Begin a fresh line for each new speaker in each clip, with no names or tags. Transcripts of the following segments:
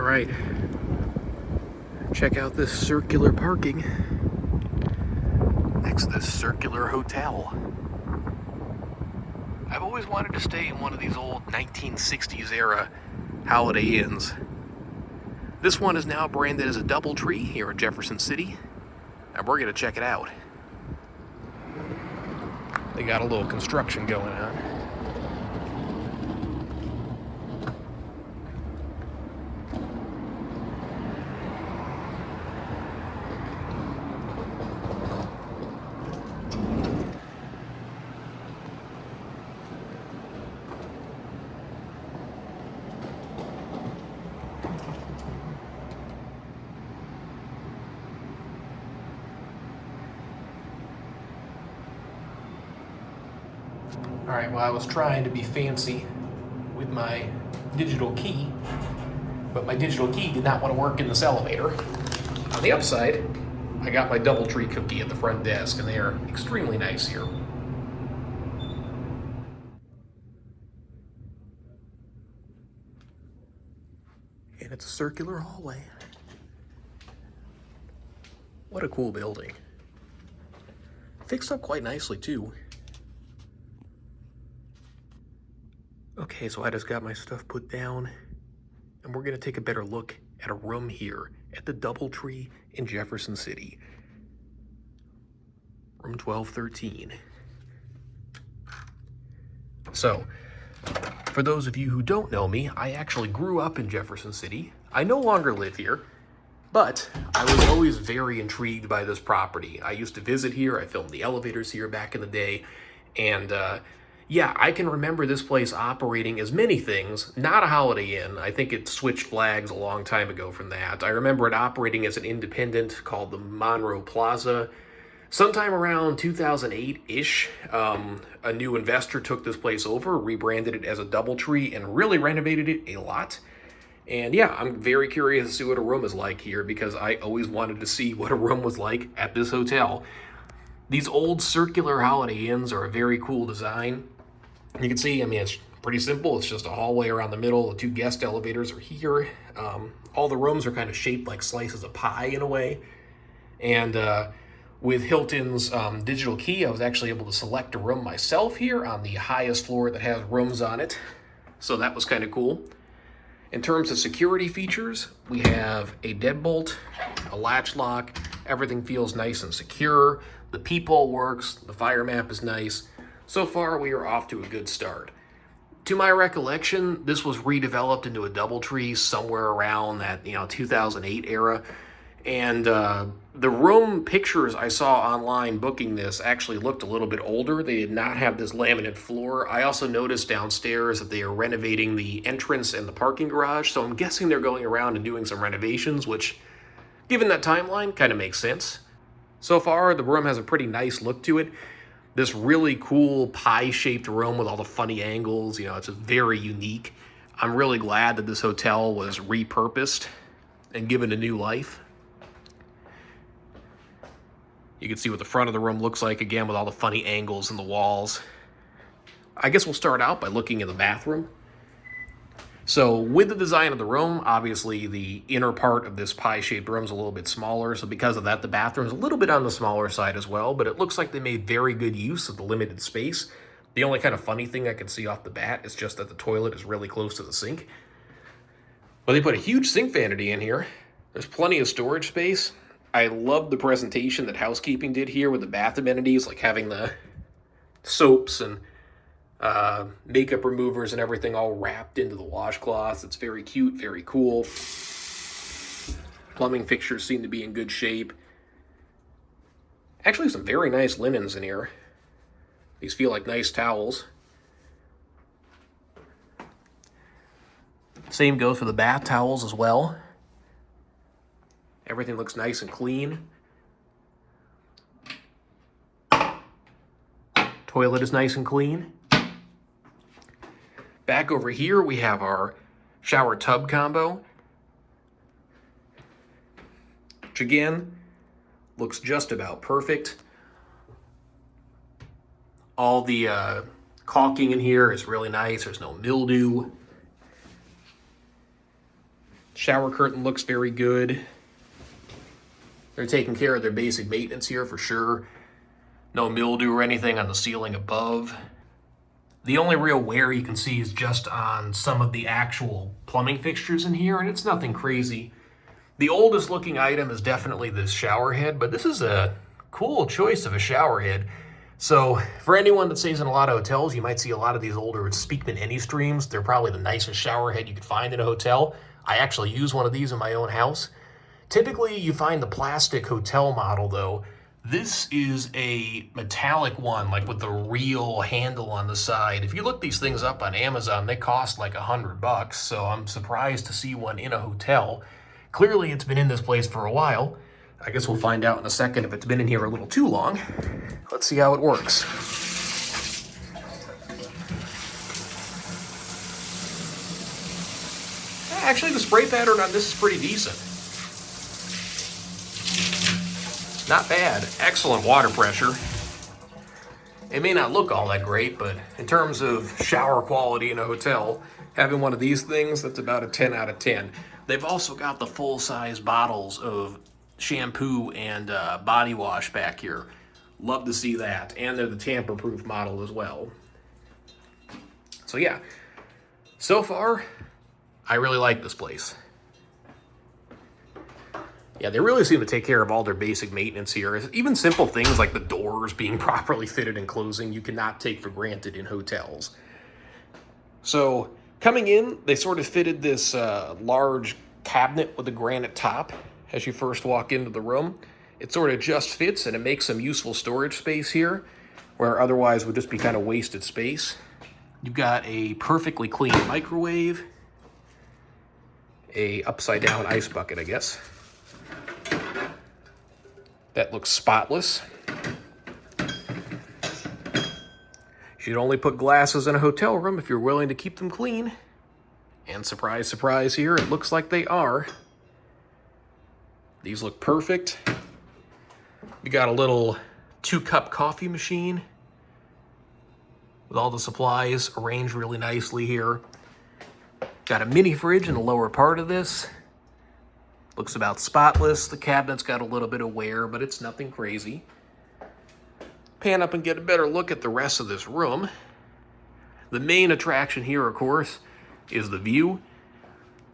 right, check out this circular parking next to this circular hotel. I've always wanted to stay in one of these old 1960s era Holiday Inns. This one is now branded as a DoubleTree here in Jefferson City, and we're going to check it out. They got a little construction going on. Alright, well, I was trying to be fancy with my digital key, but my digital key did not want to work in this elevator. On the upside, I got my DoubleTree cookie at the front desk, and they are extremely nice here. And it's a circular hallway. What a cool building. Fixed up quite nicely, too. Okay, so I just got my stuff put down, and we're gonna take a better look at a room here at the DoubleTree in Jefferson City. Room 1213. So, for those of you who don't know me, I actually grew up in Jefferson City. I no longer live here, but I was always very intrigued by this property. I used to visit here, I filmed the elevators here back in the day, and yeah, I can remember this place operating as many things, not a Holiday Inn. I think it switched flags a long time ago from that. I remember it operating as an independent called the Monroe Plaza. Sometime around 2008-ish, a new investor took this place over, rebranded it as a DoubleTree, and really renovated it a lot. And yeah, I'm very curious to see what a room is like here because I always wanted to see what a room was like at this hotel. These old circular Holiday Inns are a very cool design. You can see, I mean, it's pretty simple. It's just a hallway around the middle. The two guest elevators are here. All the rooms are kind of shaped like slices of pie in a way. And with Hilton's digital key, I was actually able to select a room myself here on the highest floor that has rooms on it. So that was kind of cool. In terms of security features, we have a deadbolt, a latch lock. Everything feels nice and secure. The peephole works. The fire map is nice. So far, we are off to a good start. To my recollection, this was redeveloped into a DoubleTree somewhere around that 2008 era. And the room pictures I saw online booking this actually looked a little bit older. They did not have this laminate floor. I also noticed downstairs that they are renovating the entrance and the parking garage. So I'm guessing they're going around and doing some renovations, which, given that timeline, kind of makes sense. So far, the room has a pretty nice look to it. This really cool pie-shaped room with all the funny angles, it's very unique. I'm really glad that this hotel was repurposed and given a new life. You can see what the front of the room looks like, again, with all the funny angles in the walls. I guess we'll start out by looking in the bathroom. So with the design of the room, obviously the inner part of this pie-shaped room is a little bit smaller. So because of that, the bathroom is a little bit on the smaller side as well. But it looks like they made very good use of the limited space. The only kind of funny thing I can see off the bat is just that the toilet is really close to the sink. But they put a huge sink vanity in here. There's plenty of storage space. I love the presentation that housekeeping did here with the bath amenities, like having the soaps and makeup removers and everything all wrapped into the washcloths. It's very cute, very cool. Plumbing fixtures seem to be in good shape. Actually, some very nice linens in here. These feel like nice towels. Same goes for the bath towels as well. Everything looks nice and clean. Toilet is nice and clean. Back over here, we have our shower tub combo, which again, looks just about perfect. All the caulking in here is really nice. There's no mildew. Shower curtain looks very good. They're taking care of their basic maintenance here for sure. No mildew or anything on the ceiling above. The only real wear you can see is just on some of the actual plumbing fixtures in here, and it's nothing crazy. The oldest looking item is definitely this shower head, but this is a cool choice of a shower head. So for anyone that stays in a lot of hotels, you might see a lot of these older Speakman AnyStreams. They're probably the nicest shower head you could find in a hotel. I actually use one of these in my own house. Typically you find the plastic hotel model though. This is a metallic one, like with the real handle on the side. If you look these things up on Amazon, they cost like $100, so I'm surprised to see one in a hotel. Clearly it's been in this place for a while. I guess we'll find out in a second if it's been in here a little too long. Let's see how it works. Actually, the spray pattern on this is pretty decent. Not bad. Excellent water pressure. It may not look all that great, but in terms of shower quality in a hotel, having one of these things, that's about a 10 out of 10. They've also got the full-size bottles of shampoo and body wash back here. Love to see that. And they're the tamper-proof model as well. So yeah, so far, I really like this place. Yeah, they really seem to take care of all their basic maintenance here. Even simple things like the doors being properly fitted and closing, you cannot take for granted in hotels. So coming in, they sort of fitted this large cabinet with a granite top as you first walk into the room. It sort of just fits and it makes some useful storage space here where otherwise would just be kind of wasted space. You've got a perfectly clean microwave, a upside down ice bucket, I guess. That looks spotless. You should only put glasses in a hotel room if you're willing to keep them clean. And surprise, surprise here, it looks like they are. These look perfect. You got a little 2-cup coffee machine with all the supplies arranged really nicely here. Got a mini fridge in the lower part of this. Looks about spotless. The cabinet's got a little bit of wear, but it's nothing crazy. Pan up and get a better look at the rest of this room. The main attraction here, of course, is the view.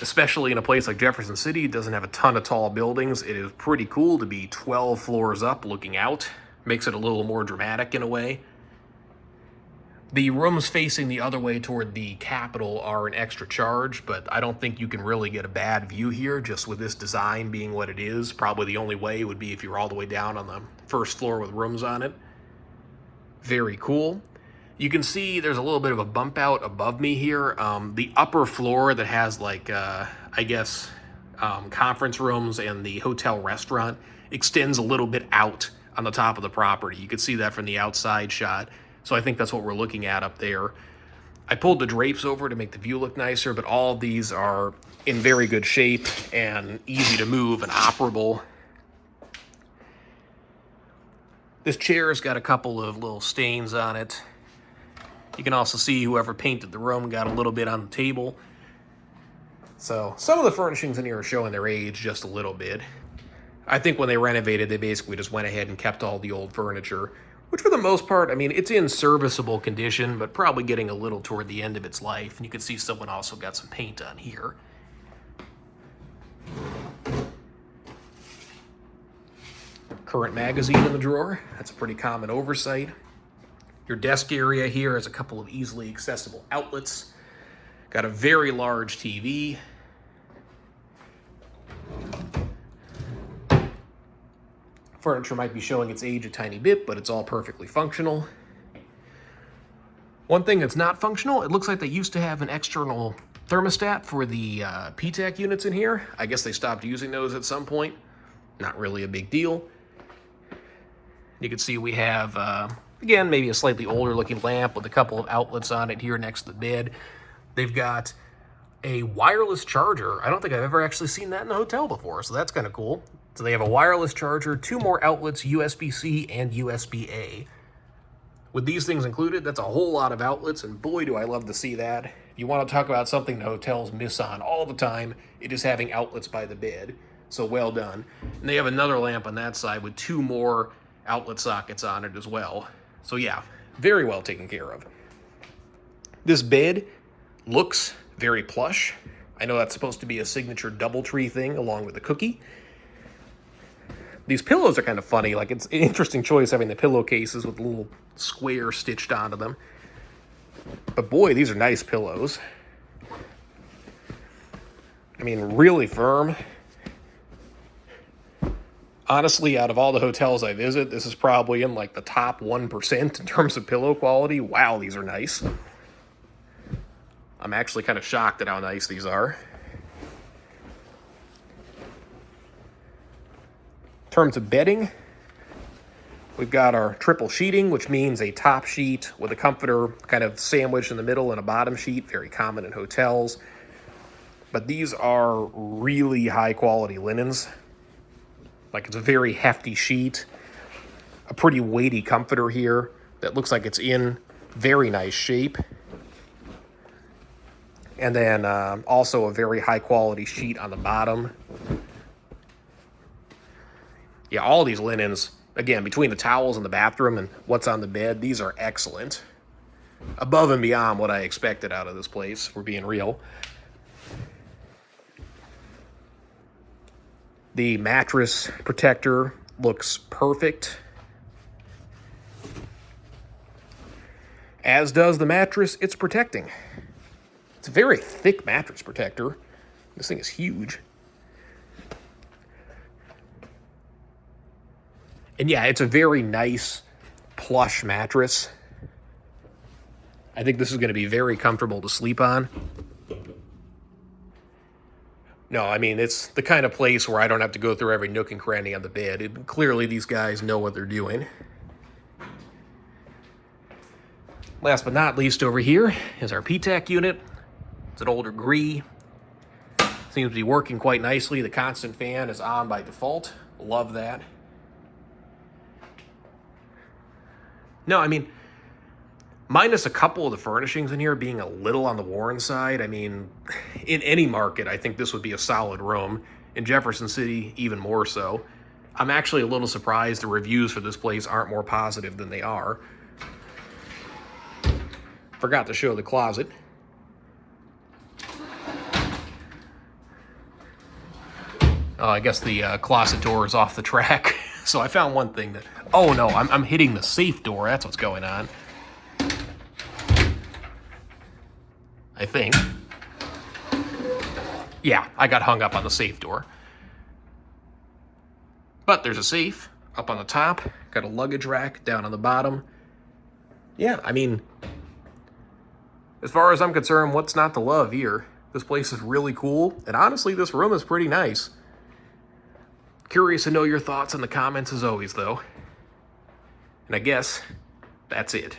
Especially in a place like Jefferson City, it doesn't have a ton of tall buildings. It is pretty cool to be 12 floors up looking out. Makes it a little more dramatic in a way. The rooms facing the other way toward the Capitol are an extra charge, but I don't think you can really get a bad view here just with this design being what it is. Probably the only way would be if you were all the way down on the first floor with rooms on it. Very cool. You can see there's a little bit of a bump out above me here. The upper floor that has like, I guess, conference rooms and the hotel restaurant extends a little bit out on the top of the property. You can see that from the outside shot. So I think that's what we're looking at up there. I pulled the drapes over to make the view look nicer, but all of these are in very good shape and easy to move and operable. This chair's got a couple of little stains on it. You can also see whoever painted the room got a little bit on the table. So some of the furnishings in here are showing their age just a little bit. I think when they renovated, they basically just went ahead and kept all the old furniture, which for the most part, I mean, it's in serviceable condition, but probably getting a little toward the end of its life. And you can see someone also got some paint on here. Current magazine in the drawer. That's a pretty common oversight. Your desk area here has a couple of easily accessible outlets. Got a very large TV. Furniture might be showing its age a tiny bit, but it's all perfectly functional. One thing that's not functional, it looks like they used to have an external thermostat for the PTAC units in here. I guess they stopped using those at some point. Not really a big deal. You can see we have, again, maybe a slightly older looking lamp with a couple of outlets on it here next to the bed. They've got a wireless charger. I don't think I've ever actually seen that in a hotel before, so that's kind of cool. So they have a wireless charger, 2 more outlets, USB-C and USB-A. With these things included, that's a whole lot of outlets, and boy, do I love to see that. You want to talk about something hotels miss on all the time, it is having outlets by the bed. So well done. And they have another lamp on that side with 2 more outlet sockets on it as well. So yeah, very well taken care of. This bed looks very plush. I know that's supposed to be a signature DoubleTree thing along with the cookie. These pillows are kind of funny. Like, it's an interesting choice having the pillowcases with a little square stitched onto them. But boy, these are nice pillows. I mean, really firm. Honestly, out of all the hotels I visit, this is probably in like the top 1% in terms of pillow quality. Wow, these are nice. I'm actually kind of shocked at how nice these are. In terms of bedding, we've got our triple sheeting, which means a top sheet with a comforter kind of sandwiched in the middle and a bottom sheet, very common in hotels. But these are really high quality linens. Like, it's a very hefty sheet, a pretty weighty comforter here that looks like it's in very nice shape. And then also a very high quality sheet on the bottom. Yeah, all these linens, again, between the towels in the bathroom and what's on the bed, these are excellent. Above and beyond what I expected out of this place, if we're being real. The mattress protector looks perfect, as does the mattress it's protecting. It's a very thick mattress protector. This thing is huge. And yeah, it's a very nice, plush mattress. I think this is going to be very comfortable to sleep on. No, I mean, it's the kind of place where I don't have to go through every nook and cranny on the bed. Clearly, these guys know what they're doing. Last but not least, over here is our PTAC unit. It's an older Gree. Seems to be working quite nicely. The constant fan is on by default. Love that. No, I mean, minus a couple of the furnishings in here being a little on the worn side, I mean, in any market, I think this would be a solid room. In Jefferson City, even more so. I'm actually a little surprised the reviews for this place aren't more positive than they are. Forgot to show the closet. Oh, I guess the closet door is off the track. So I found one thing that... Oh, no, I'm hitting the safe door. That's what's going on. I think. Yeah, I got hung up on the safe door. But there's a safe up on the top. Got a luggage rack down on the bottom. Yeah, I mean, as far as I'm concerned, what's not to love here? This place is really cool. And honestly, this room is pretty nice. Curious to know your thoughts in the comments as always, though. And I guess that's it.